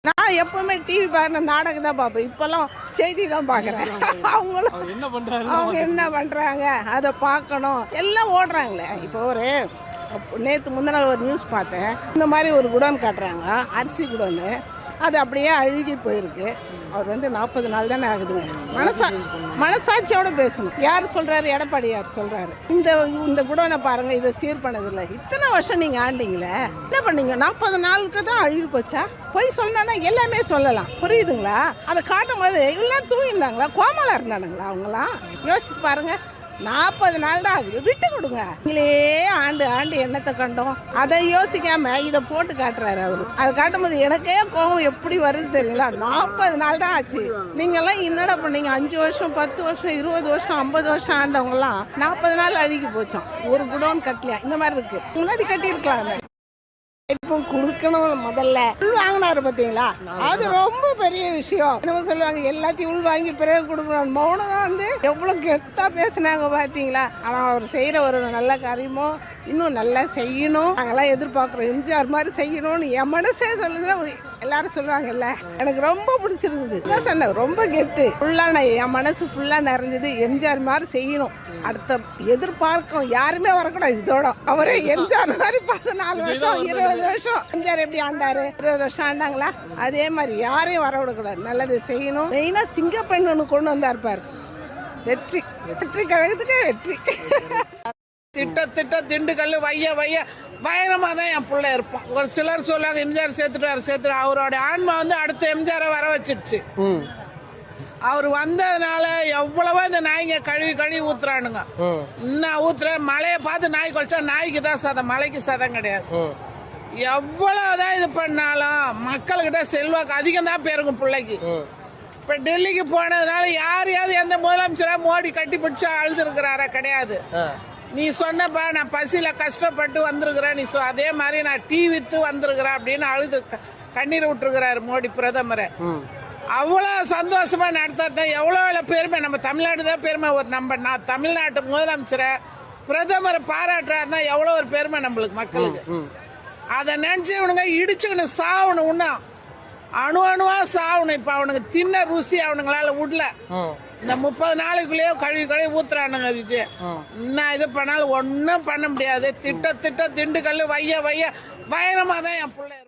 நான் எப்பவுமே டிவி பார்க்குறேன், நாடகம் தான் பார்ப்பேன். இப்போல்லாம் செய்தி தான் பார்க்குறேன். அவங்களும் அவங்க என்ன பண்ணுறாங்க அதை பார்க்கணும். எல்லாம் ஓடுறாங்களே. இப்போ ஒரு நேற்று முந்தின நாள் ஒரு நியூஸ் பார்த்தேன். இந்த மாதிரி ஒரு குடோன் காட்டுறாங்க, அரிசி குடோன்னு. அது அப்படியே அழுகி போயிருக்கு. அவர் 40 நாள் தானே ஆகுதுங்க. மனசாட்சியோடு பேசணும். யார் சொல்கிறாரு? எடப்பாடி யார் சொல்கிறாரு? இந்த குடோனை பாருங்கள், இதை சீர் பண்ணதில்லை. இத்தனை வருஷம் நீங்கள் ஆண்டிங்களே, என்ன பண்ணீங்க? 40 நாளுக்கு தான் அழுகி போச்சா? போய் சொல்லணும்னா எல்லாமே சொல்லலாம், புரியுதுங்களா? அதை காட்டும் போது இவ்வளோ தூங்கியிருந்தாங்களா, கோமலாக இருந்தானுங்களா? அவங்களாம் யோசிச்சு பாருங்கள். 40 நாள் தான் ஆகுது, விட்டு கொடுங்க. நீங்களே ஆண்டு என்னத்தை கண்டோம், அதை யோசிக்காம இதை போட்டு காட்டுறாரு அவரு. அதை காட்டும்போது எனக்கே கோவம் எப்படி வருது தெரியுங்களா? 40 நாள் தான் ஆச்சு. நீங்கெல்லாம் என்னடா பண்ணீங்க? 5 வருஷம் 10 வருஷம் 20 வருஷம் 50 வருஷம் ஆண்டவங்கலாம் 40 நாள் அழுகி போச்சோம். ஒரு குடோன் கட்டலையா? இந்த மாதிரி இருக்கு. முன்னாடி கட்டியிருக்கலாமே. இப்போ கொடுக்கணும். முதல்ல உள் வாங்கினாரு பார்த்தீங்களா, அது ரொம்ப பெரிய விஷயம். என்ன சொல்லுவாங்க, எல்லாத்தையும் உள் வாங்கி பிறகு கொடுக்கணும். மௌனம் தான் எவ்வளோ கெட்டா பேசினாங்க பார்த்தீங்களா. ஆனால் அவர் செய்கிற ஒரு நல்ல காரியமோ இன்னும் நல்லா செய்யணும். நாங்கெல்லாம் எதிர்பார்க்குறோம், எம்ஜிஆர் மாதிரி செய்யணும்னு என் மனசே சொல்லுது. எல்லாரும் சொல்லுவாங்கல்ல, எனக்கு ரொம்ப பிடிச்சிருந்தது. என்ன சொன்ன, ரொம்ப கெத்து. ஃபுல்லாக என் மனசு ஃபுல்லாக நிறைஞ்சது. எம்ஜிஆர் மாதிரி செய்யணும். அடுத்த எதிர்பார்க்கணும், யாருமே வரக்கூடாது. இதோட அவரே எம்ஜிஆர் மாதிரி 14 வருஷம் 20 வருஷம் எம்ஜிஆர் எப்படி ஆண்டாரு? 20 வருஷம் ஆண்டாங்களா? அதே மாதிரி யாரையும் வர விடக்கூடாது. நல்லது செய்யணும். மெயினாக சிங்கப்பெண் ஒன்று கொண்டு வந்தார் பாரு. வெற்றி கழகத்துக்கே வெற்றி. திட்ட திண்டுக்கல் வைய பயங்கரமாக தான் என் பிள்ளை இருப்பான். ஒரு சிலர் சொல்லுவாங்க எம்ஜிஆர் சேர்த்துட்டு அவரோட ஆன்மா அடுத்த எம்ஜிஆரை வர வச்சிடுச்சு. அவர் வந்ததுனால எவ்வளவோ இந்த நாய்ங்க கழுவி ஊத்துறானுங்க. இன்னும் ஊத்துற மழையை பார்த்து நாய் குலைச்சா நாய்க்கு தான் சதம், மலைக்கு சதம் கிடையாது. எவ்வளவுதான் இது பண்ணாலும் மக்கள்கிட்ட செல்வாக்கு அதிகம் தான் பேருங்க பிள்ளைக்கு. இப்ப டெல்லிக்கு போனதுனால யாரையாவது எந்த முதலமைச்சரா மோடி கட்டி பிடிச்சா அழுதுருக்கிறாரா? கிடையாது. நீ சொன்னப்பா நான் பசியில கஷ்டப்பட்டு வந்திருக்கிறேன், நீ அதே மாதிரி நான் டீ வித்து வந்திருக்கிறேன் அப்படின்னு அழுது கண்ணீர் விட்டுருக்கிறாரு மோடி பிரதமரை. அவ்வளோ சந்தோஷமா நடத்தான். எவ்வளோ பெருமை, நம்ம தமிழ்நாடு தான் பெருமை. ஒரு நம்ம தமிழ்நாட்டு முதலமைச்சரை பிரதமரை பாராட்டுறாருன்னா எவ்வளோ ஒரு பெருமை நம்மளுக்கு, மக்களுக்கு. அதை நினைச்சு இவனுங்க இடிச்சுக்கணும், சாவணும். இன்னும் அணுவா சாவணும். இப்ப அவனுக்கு தின்ன ருசி அவனுங்களால விடல. இந்த 30 நாளைக்குள்ளேயே கழுவி ஊத்துறானுங்க விஜய். இன்னும் இது பண்ணாலும் ஒன்னும் பண்ண முடியாது. திட்ட திண்டுக்கல் வைய பயங்கரமா தான் என் பிள்ளை.